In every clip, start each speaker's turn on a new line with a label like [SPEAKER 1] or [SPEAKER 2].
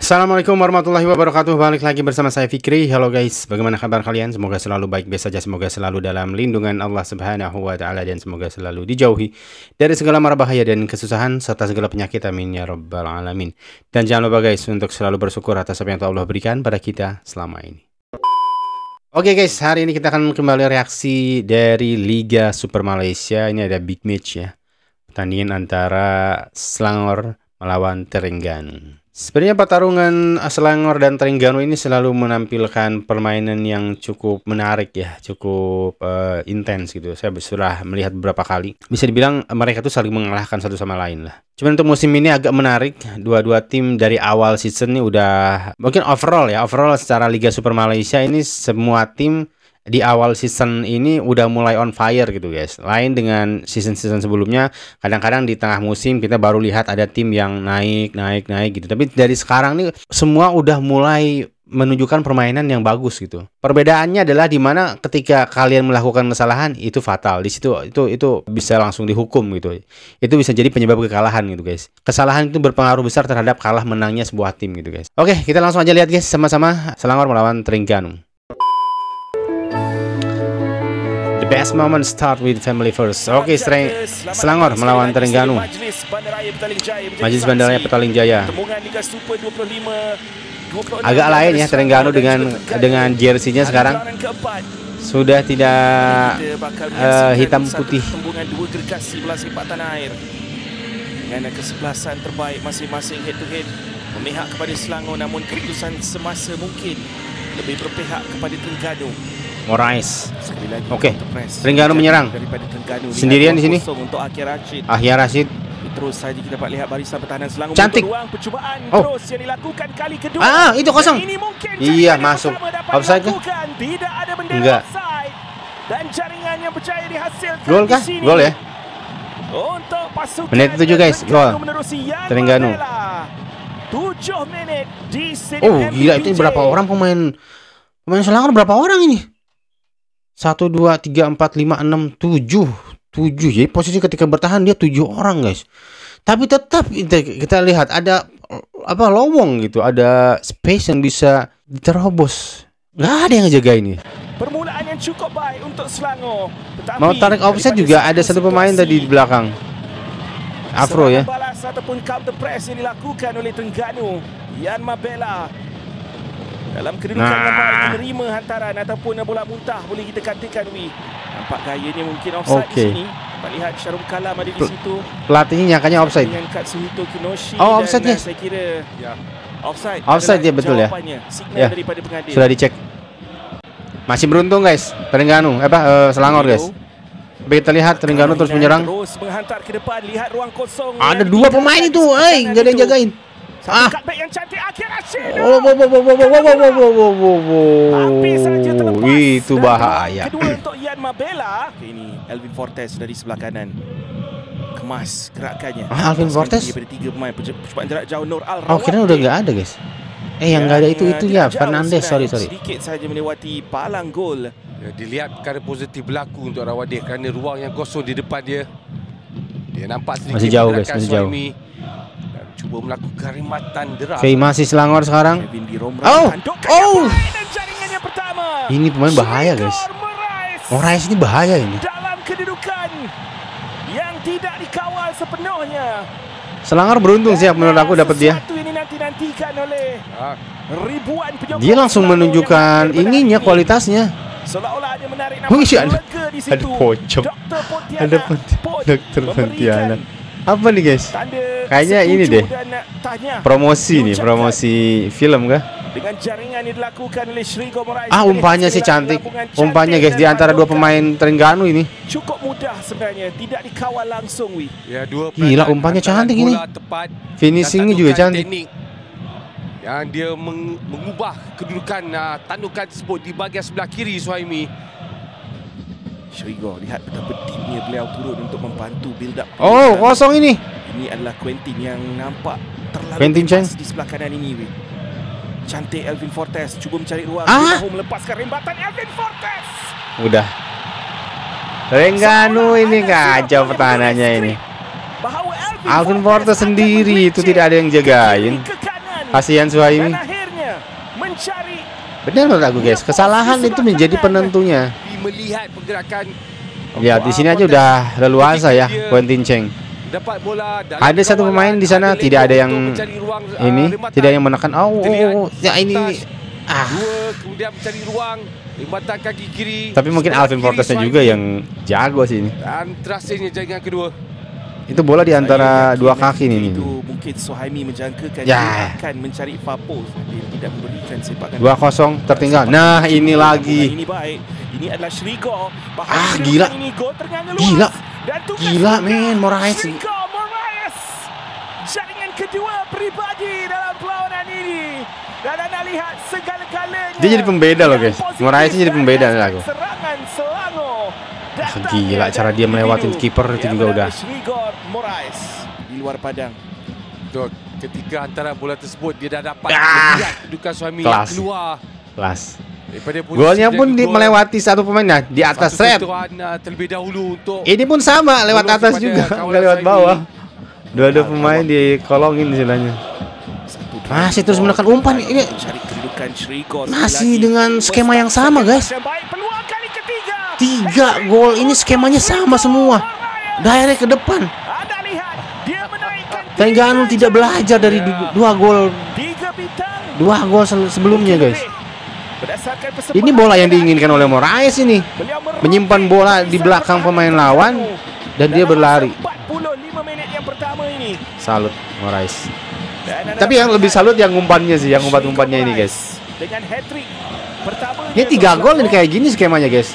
[SPEAKER 1] Assalamualaikum warahmatullahi wabarakatuh. Balik lagi bersama saya Fikri. Halo guys, bagaimana kabar kalian? Semoga selalu baik-baik saja. Semoga selalu dalam lindungan Allah Subhanahu wa ta'ala, dan semoga selalu dijauhi dari segala mara bahaya dan kesusahan serta segala penyakit. Amin ya rabbal alamin. Dan jangan lupa guys untuk selalu bersyukur atas apa yang Allah berikan pada kita selama ini. Oke guys, hari ini kita akan kembali reaksi dari Liga Super Malaysia. Ini ada big match ya, pertandingan antara Selangor melawan Terengganu. Sebenarnya pertarungan Selangor dan Terengganu ini selalu menampilkan permainan yang cukup menarik ya, cukup intens gitu. Saya sudah melihat beberapa kali. Bisa dibilang mereka tuh saling mengalahkan satu sama lain lah. Cuman untuk musim ini agak menarik. Dua-dua tim dari awal season ini udah, mungkin overall secara Liga Super Malaysia ini semua tim di awal season ini udah mulai on fire gitu guys. Lain dengan season-season sebelumnya, kadang-kadang di tengah musim kita baru lihat ada tim yang naik gitu. Tapi dari sekarang nih semua udah mulai menunjukkan permainan yang bagus gitu. Perbedaannya adalah di mana ketika kalian melakukan kesalahan itu fatal. Di situ itu bisa langsung dihukum gitu. Itu bisa jadi penyebab kekalahan gitu guys. Kesalahan itu berpengaruh besar terhadap kalah menangnya sebuah tim gitu guys. Oke, kita langsung aja lihat guys sama-sama Selangor melawan Terengganu. Best moment start with family first. Oke, Selangor melawan Terengganu. Majelis Bandaraya Petaling Jaya. Agak lain ya Terengganu dengan jersey-nya sekarang. Sudah tidak hitam putih.
[SPEAKER 2] Dengan kesebelasan terbaik masing-masing head to head memihak kepada Selangor, namun keputusan semasa mungkin lebih berpihak kepada Terengganu.
[SPEAKER 1] Morais. Oke, Terengganu menyerang sendirian di sini. Ahyar Rashid.
[SPEAKER 2] Terus saja kita dapat lihat barisan pertahanan Selangor.
[SPEAKER 1] Cantik.
[SPEAKER 2] Percubaan terus yang dilakukan kali kedua.
[SPEAKER 1] Itu kosong. Iya, masuk. Offside kah?
[SPEAKER 2] Tidak ada bendera
[SPEAKER 1] enggak.
[SPEAKER 2] Offside. Dan jaringan yang berjaya dihasilkan.
[SPEAKER 1] Gol kah? Gol ya.
[SPEAKER 2] Untuk pasukan
[SPEAKER 1] menit 7 guys, gol. Terengganu.
[SPEAKER 2] 7 menit di
[SPEAKER 1] gila, itu berapa orang pemain Selangor, berapa orang ini? 1, 2, 3, 4, 5, 6, 7. Jadi posisi ketika bertahan dia 7 orang guys. Tapi tetap kita lihat ada lowong gitu, ada space yang bisa diterobos. Nggak ada yang ngejaga ini.
[SPEAKER 2] Permulaan yang cukup baik untuk Selangor.
[SPEAKER 1] Mau tarik offset juga ada satu pemain tadi di belakang. Afro ya.
[SPEAKER 2] Balas ataupun counter press yang dilakukan oleh Terengganu. Yan Mabela dalam kedudukan yang baik menerima hantaran ataupun bola muntah, boleh kita katakan nampak gayanya mungkin offside di sini. Dapat lihat Syarum Kalam ada di situ.
[SPEAKER 1] Pelatihnya nyakanya offside.
[SPEAKER 2] Dengan Katsuhito Kinoshi.
[SPEAKER 1] Offside ya.
[SPEAKER 2] Saya kira offside.
[SPEAKER 1] Offside ya, betul ya.
[SPEAKER 2] Signal daripada pengadil.
[SPEAKER 1] Sudah dicek. Masih beruntung guys Terengganu, Selangor guys. Kita lihat Terengganu terus menyerang.
[SPEAKER 2] Terus menghantar ke depan, lihat ruang kosong.
[SPEAKER 1] Ada 2 pemain itu, nggak ada yang jagain.
[SPEAKER 2] Cutback yang cantik Ahyar Rashid.
[SPEAKER 1] Itu bahaya.
[SPEAKER 2] Kedua untuk Yan Mabela. Ini Alvin Fortes dari sebelah kanan. Kemas gerakannya.
[SPEAKER 1] Alvin Fortes.
[SPEAKER 2] Daripada 3 pemain percubaan jarak jauh Nur Al-Rawati.
[SPEAKER 1] Kira udah nggak ada guys. Yang nggak ada itu ya Fernandes. Sorry.
[SPEAKER 2] Sedikit saja melewati palang gol.
[SPEAKER 3] Ya, dilihat perkara positif berlaku untuk Rawadi kerana ruang yang kosong di depan dia. Dia nampak sedikit
[SPEAKER 1] masih jauh guys, masih jauh.
[SPEAKER 3] Cuba melakukan rimatan deras.
[SPEAKER 1] Masih Selangor sekarang. Ini pemain bahaya guys. Morais ini bahaya ini.
[SPEAKER 2] Dalam kedudukan yang tidak dikawal sepenuhnya.
[SPEAKER 1] Selangor beruntung sih menurut aku dapat dia. Dia langsung menunjukkan ininya, kualitasnya.
[SPEAKER 2] Seolah-olah dia menarik nafas lega di situ.
[SPEAKER 1] Ada pocong. Ada Dokter Pontianak. Apa nih guys? Kayaknya ini deh. Promosi film kah?
[SPEAKER 2] Dengan jaringan yang dilakukan oleh Srigo Morais.
[SPEAKER 1] Umpannya sih cantik. Umpannya guys di antara 2 pemain Terengganu ini.
[SPEAKER 2] Cukup mudah sebenarnya, tidak dikawal langsung
[SPEAKER 3] Ya,
[SPEAKER 1] gila, umpannya cantik ini. Finishingnya juga cantik.
[SPEAKER 3] Yang dia mengubah kedudukan tandukan tersebut di bahagian sebelah kiri Suhaimi.
[SPEAKER 2] Srigo, lihat betapa timnya beliau turun untuk membantu build up.
[SPEAKER 1] Kosong ini.
[SPEAKER 2] Ini adalah Quentin yang nampak terlalu
[SPEAKER 1] bebas
[SPEAKER 2] di sebelah kanan ini. Cantik Alvin Fortes cuba mencari ruang. Melepaskan rembatan Alvin Fortes.
[SPEAKER 1] Udah. Terengganu ini kacau pertahanannya ini. Alvin Fortes sendiri itu tidak ada yang jagain. Kasihan Suhaimi.
[SPEAKER 2] Dan akhirnya mencari.
[SPEAKER 1] Benar menurut aku guys, kesalahan itu menjadi penentunya.
[SPEAKER 3] Melihat pergerakan.
[SPEAKER 1] Ya di sini aja udah leluasa ya Quentin Cheng.
[SPEAKER 3] Dapat bola.
[SPEAKER 1] Ada satu pemain di sana tidak ada yang ini, tidak yang menekan. Ya ini.
[SPEAKER 3] Dua, kemudian mencari ruang. Lembatan kaki kiri.
[SPEAKER 1] Tapi mungkin Alvin Fortesnya juga yang jago sih ini.
[SPEAKER 3] Dan terakhirnya jaringan kedua.
[SPEAKER 1] Itu bola di antara dua kaki nih.
[SPEAKER 2] Itu mungkin Suhaimi menjangkakan
[SPEAKER 1] ya.
[SPEAKER 2] Dia akan mencari Fapo. Dia tidak memberikan sepakan.
[SPEAKER 1] 2-0 tertinggal. Nah ini lagi.
[SPEAKER 2] Ini baik. Ini adalah Shrigor.
[SPEAKER 1] Gila.
[SPEAKER 2] Ini gol ternganga luas.
[SPEAKER 1] Gila.
[SPEAKER 2] Gila
[SPEAKER 1] men Moraes.
[SPEAKER 2] Shrigor Moraes. Jaringan kedua pribadi dalam perlawanan ini. Dan anda lihat segala-galanya. Dia
[SPEAKER 1] jadi pembeda loh guys. Moraes jadi pembeda nih aku.
[SPEAKER 2] Serangan Selangor.
[SPEAKER 1] Gila cara dia melewatin kiper itu juga udah.
[SPEAKER 2] Shrigor Moraes di luar padang.
[SPEAKER 3] Betul. Ketika antara bola tersebut dia dah dapat melihat kedudukan Suhaimi keluar.
[SPEAKER 1] Kelas. Golnya pun melewati satu pemain nah, di atas red.
[SPEAKER 3] Terlebih dahulu untuk
[SPEAKER 1] ini pun sama lewat atas juga, nggak lewat bawah. Dua-dua pemain dikolongin istilahnya. Masih terus menekan umpan ini. Masih dengan skema yang sama guys. 3 gol ini skemanya sama semua. Direct ke depan. Terengganu tidak belajar dari 2 gol sebelumnya guys. Ini bola yang diinginkan oleh Moraes ini. Menyimpan bola di belakang pemain lawan dan dia berlari. Salut Moraes. Tapi yang lebih salut yang umpannya sih, yang umpan-umpannya ini guys. Ini 3 gol ini kayak gini skemanya guys.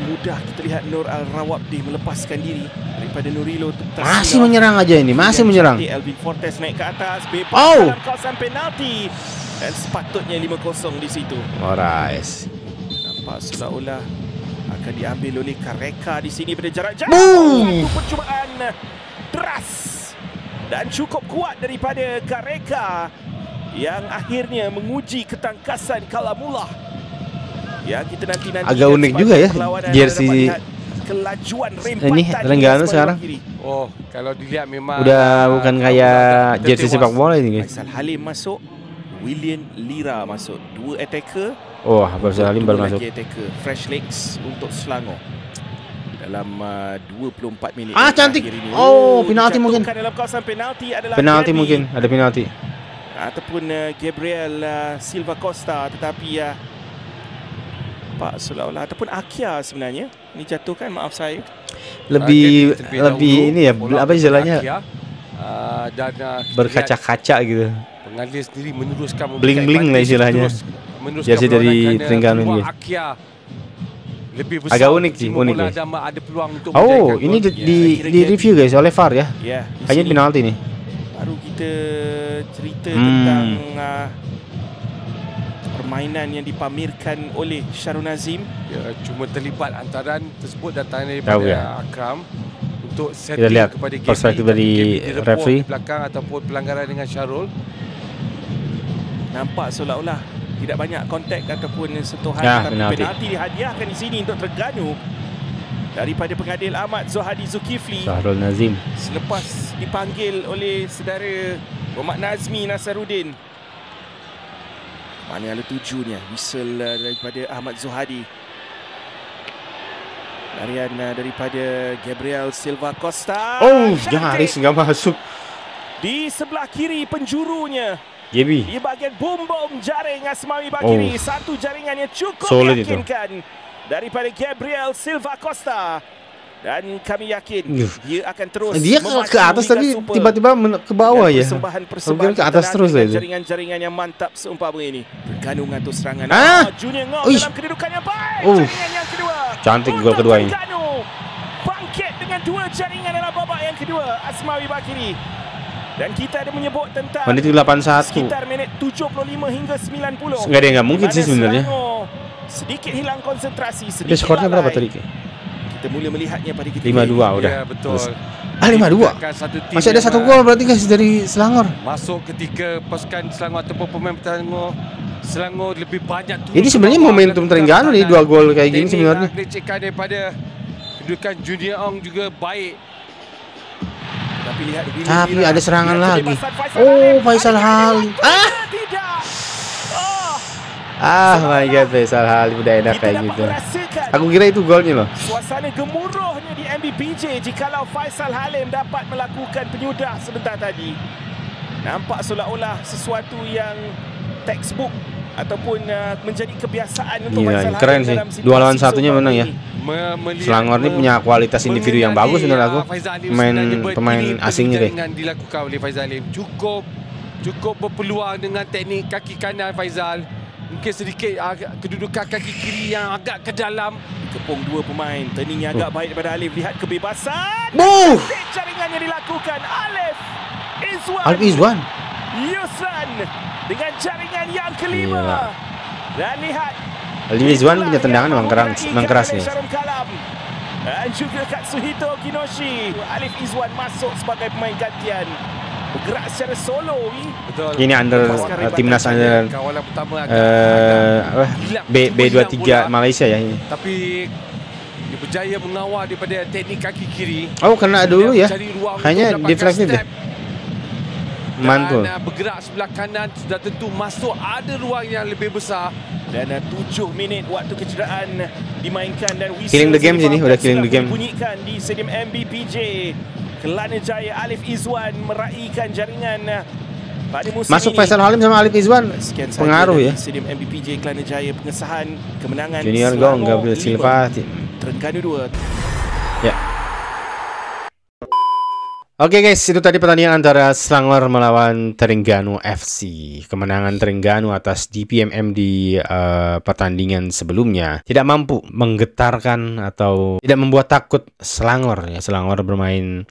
[SPEAKER 2] Mudah kita lihat Nur Al-Rawabdi melepaskan diri daripada Nurilo.
[SPEAKER 1] Masih menyerang aja ini, masih menyerang.
[SPEAKER 2] Alvin Fortes naik ke atas, bebas dalam kawasan penalti. Dan sepatutnya 5-0 di situ.
[SPEAKER 1] Moraes.
[SPEAKER 2] Nampak seolah-olah akan diambil oleh Kareka di sini pada jarak jauh. Satu percubaan deras dan cukup kuat daripada Kareka yang akhirnya menguji ketangkasan Kalamullah. Ya, kita nanti
[SPEAKER 1] agak unik juga ya jersey
[SPEAKER 2] kelajuan
[SPEAKER 1] ini Terengganu sekarang.
[SPEAKER 3] Oh, kalau dilihat memang
[SPEAKER 1] udah bukan kayak jersey sepak bola ini guys.
[SPEAKER 2] Faisal Halim masuk, William Lira masuk, 2 attacker.
[SPEAKER 1] Oh, Faisal Halim baru masuk.
[SPEAKER 2] Attacker, fresh legs untuk Selangor dalam 24 minit.
[SPEAKER 1] Cantik. Oh, penalti mungkin.
[SPEAKER 2] Dalam kawasan penalti adalah
[SPEAKER 1] penalti mungkin, ada penalti.
[SPEAKER 2] Ataupun Gabriel Silva Costa, tetapi Pak seolah-olah ataupun Akia sebenarnya ini jatuhkan, maaf saya. Lebih ini ya, apa istilahnya?
[SPEAKER 3] Dan
[SPEAKER 1] berkaca-kaca gitu.
[SPEAKER 3] Pengalih sendiri meneruskan
[SPEAKER 1] bling-bling lah istilahnya. Jersey dari Terengganu ini. Agak unik sih, unik guys. Oh, ini di review guys oleh VAR ya. Kayaknya penalti nih.
[SPEAKER 2] Baru kita cerita tentang permainan yang dipamerkan oleh Syarul Nazim.
[SPEAKER 3] Ya, cuma terlibat antaran tersebut datang daripada Akram untuk setting kepada game
[SPEAKER 1] perspektif dari referee
[SPEAKER 3] di belakang ataupun pelanggaran dengan Syarul.
[SPEAKER 2] Nampak seolah-olah tidak banyak kontak ataupun sentuhan, tapi penalti dihadiahkan di sini untuk Terengganu daripada pengadil Ahmad Zohadi Zulkifli.
[SPEAKER 1] Syarul Nazim
[SPEAKER 2] selepas dipanggil oleh saudara Muhammad Nazmi Nasaruddin. Mana yang tujunya whistle daripada Ahmad Zohadi. Larian daripada Gabriel Silva Costa.
[SPEAKER 1] Oh, nyaris nggak masuk.
[SPEAKER 2] Di sebelah kiri penjurunya.
[SPEAKER 1] Yebi.
[SPEAKER 2] Di bahagian bom jaring Asmawi Bakiri. Satu jaringan yang cukup
[SPEAKER 1] solid
[SPEAKER 2] meyakinkan daripada Gabriel Silva Costa. Dan kami yakin dia akan terus.
[SPEAKER 1] Dia ke atas tadi tiba-tiba ke bawah ya. Persembahan ke atas terus lah itu.
[SPEAKER 2] Jaringan-jaringan yang mantap seumpama ini. Terengganu mengatur serangan. Junior Ngok dalam kedudukan yang baik. Jaringan yang kedua.
[SPEAKER 1] Cantik gol kedua ini.
[SPEAKER 2] Bangkit dengan 2 jaringan dalam babak yang kedua. Asmawi Bakiri. Dan kita ada menyebut tentang
[SPEAKER 1] menit 81.
[SPEAKER 2] Sekitar minit 75 hingga 90.
[SPEAKER 1] Enggak ada yang mungkin sih sebenarnya.
[SPEAKER 2] Sedikit hilang konsentrasi,
[SPEAKER 1] sedikit. Skornya berapa tadi?
[SPEAKER 2] Kita mula melihatnya pada kita
[SPEAKER 1] 5-2 udah.
[SPEAKER 3] Ya, betul.
[SPEAKER 1] 5-2. Masih ada 1 gol berarti guys dari Selangor.
[SPEAKER 3] Masuk ketika pasukan Selangor ataupun pemain Selangor lebih banyak.
[SPEAKER 1] Ini sebenarnya momentum Terengganu nih 2 gol kayak gini sebenarnya.
[SPEAKER 3] Dicekkan daripada kedudukan Junior Ong juga baik.
[SPEAKER 1] Tapi ada serangan lagi. Oh, Faisal Halim.
[SPEAKER 2] Tidak.
[SPEAKER 1] My God, Faisal Halim udah enak kayak gitu. Aku kira itu golnya loh.
[SPEAKER 2] Suasana gemuruhnya di MBPJ jikalau Faisal Halim dapat melakukan penyudah sebentar tadi. Nampak seolah-olah sesuatu yang textbook ataupun menjadi kebiasaan untuk Faisal Halim.
[SPEAKER 1] Keren sih. 2 lawan 1-nya menang ya. Selangor ini punya kualitas individu yang bagus menurut aku. Pemain asingnya deh.
[SPEAKER 3] Dilakukan oleh Faisal Halim cukup berpeluang dengan teknik kaki kanan Faisal. Mungkin sedikit kedudukan kaki kiri yang agak ke dalam.
[SPEAKER 2] Kepung 2 pemain. Turningnya agak baik daripada Alif. Lihat kebebasan. Jaringan yang dilakukan Alif Izwan. Yusran dengan jaringan yang kelima.
[SPEAKER 1] Gila.
[SPEAKER 2] Dan lihat
[SPEAKER 1] Alif Izwan punya tendangan memang keras nih.
[SPEAKER 2] Dan juga Katsuhito Kinoshi. Alif Izwan masuk sebagai pemain gantian. Bergerak secara solo.
[SPEAKER 3] Betul.
[SPEAKER 1] Ini under timnas under B23 Malaysia ya ini.
[SPEAKER 3] Tapi dia berjaya mengawal daripada teknik kaki kiri.
[SPEAKER 1] Oh, kena dulu ya. Kayaknya deflected deh. Mantul.
[SPEAKER 3] Dan bergerak sebelah kanan sudah tentu masuk ada ruang yang lebih besar.
[SPEAKER 2] Dan 7 minit waktu kecederaan dimainkan dan
[SPEAKER 1] killing the game sini, udah killing the game.
[SPEAKER 2] Bunyikan di Stadium MBPJ. Kelana Jaya Alif Izwan meraihkan jaringan pada musim
[SPEAKER 1] masuk
[SPEAKER 2] ini.
[SPEAKER 1] Faisal Halim sama Alif Izwan pengaruh ya.
[SPEAKER 2] Stadium MBPJ Kelana Jaya pengesahan kemenangan
[SPEAKER 1] Junior Gong, Gabriel Silva,
[SPEAKER 2] Terengganu 2.
[SPEAKER 1] Ya. Oke guys, itu tadi pertandingan antara Selangor melawan Terengganu FC. Kemenangan Terengganu atas DPMM di pertandingan sebelumnya tidak mampu menggetarkan atau tidak membuat takut Selangor ya. Selangor bermain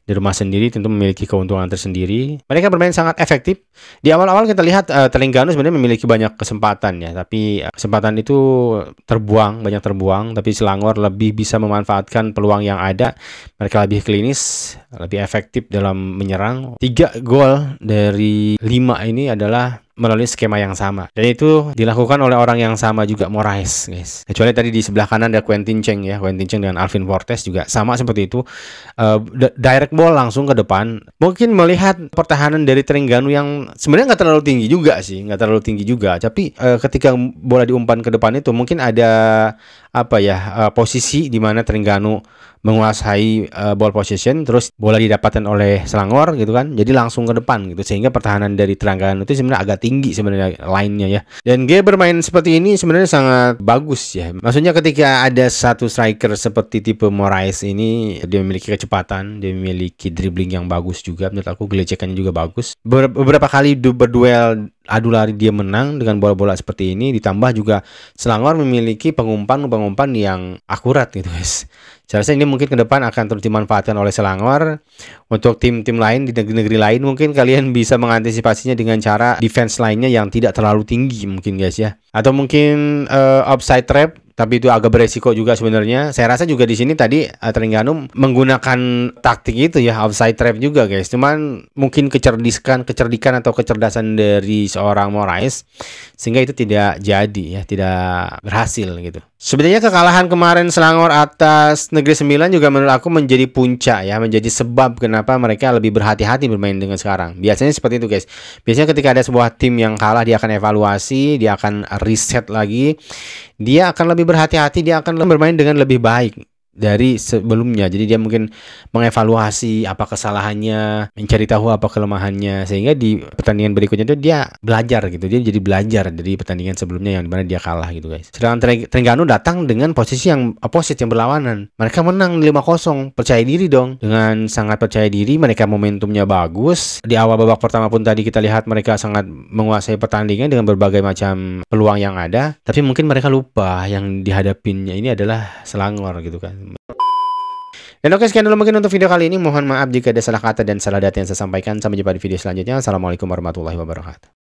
[SPEAKER 1] di rumah sendiri tentu memiliki keuntungan tersendiri. Mereka bermain sangat efektif. Di awal-awal kita lihat Terengganu sebenarnya memiliki banyak kesempatan ya, tapi kesempatan itu banyak terbuang. Tapi Selangor lebih bisa memanfaatkan peluang yang ada. Mereka lebih klinis, lebih efektif dalam menyerang. 3 gol dari 5 ini adalah melalui skema yang sama, dan itu dilakukan oleh orang yang sama juga, Moraes guys. Kecuali tadi di sebelah kanan ada Quentin Cheng ya, Quentin Cheng dengan Alvin Fortes juga sama seperti itu, direct ball langsung ke depan. Mungkin melihat pertahanan dari Terengganu yang sebenarnya nggak terlalu tinggi juga, tapi ketika bola diumpan ke depan itu mungkin ada posisi di mana Terengganu menguasai ball possession, terus bola didapatkan oleh Selangor gitu kan, jadi langsung ke depan gitu, sehingga pertahanan dari Terengganu itu sebenarnya agak tinggi sebenarnya lainnya ya. Dan dia bermain seperti ini sebenarnya sangat bagus ya. Maksudnya ketika ada satu striker seperti tipe Moraes ini, dia memiliki kecepatan, dia memiliki dribbling yang bagus juga, menurut aku gelecekannya juga bagus. Beberapa kali berduel adu lari dia menang dengan bola-bola seperti ini, ditambah juga Selangor memiliki pengumpan yang akurat gitu guys. Saya rasa ini mungkin ke depan akan terus dimanfaatkan oleh Selangor. Untuk tim-tim lain di negeri-negeri lain mungkin kalian bisa mengantisipasinya dengan cara defense lainnya yang tidak terlalu tinggi mungkin guys ya. Atau mungkin offside trap, tapi itu agak beresiko juga sebenarnya. Saya rasa juga di sini tadi Terengganu menggunakan taktik itu ya, offside trap juga guys. Cuman mungkin kecerdikan atau kecerdasan dari seorang Moraes sehingga itu tidak jadi ya, tidak berhasil gitu. Sebenarnya kekalahan kemarin Selangor atas Negeri Sembilan juga menurut aku menjadi puncak ya, menjadi sebab kenapa mereka lebih berhati-hati bermain dengan sekarang. Biasanya seperti itu guys. Biasanya ketika ada sebuah tim yang kalah, dia akan evaluasi, dia akan reset lagi, dia akan lebih berhati-hati, dia akan bermain dengan lebih baik dari sebelumnya. Jadi dia mungkin mengevaluasi apa kesalahannya, mencari tahu apa kelemahannya, sehingga di pertandingan berikutnya itu dia belajar gitu. Dia jadi belajar dari pertandingan sebelumnya yang dimana dia kalah gitu guys. Sedangkan Terengganu datang dengan posisi yang opposite, yang berlawanan. Mereka menang 5-0, percaya diri dong. Dengan sangat percaya diri, mereka momentumnya bagus. Di awal babak pertama pun tadi kita lihat mereka sangat menguasai pertandingan dengan berbagai macam peluang yang ada. Tapi mungkin mereka lupa yang dihadapinnya ini adalah Selangor gitu kan. Dan oke, sekian dulu mungkin untuk video kali ini. Mohon maaf jika ada salah kata dan salah data yang saya sampaikan. Sampai jumpa di video selanjutnya. Assalamualaikum warahmatullahi wabarakatuh.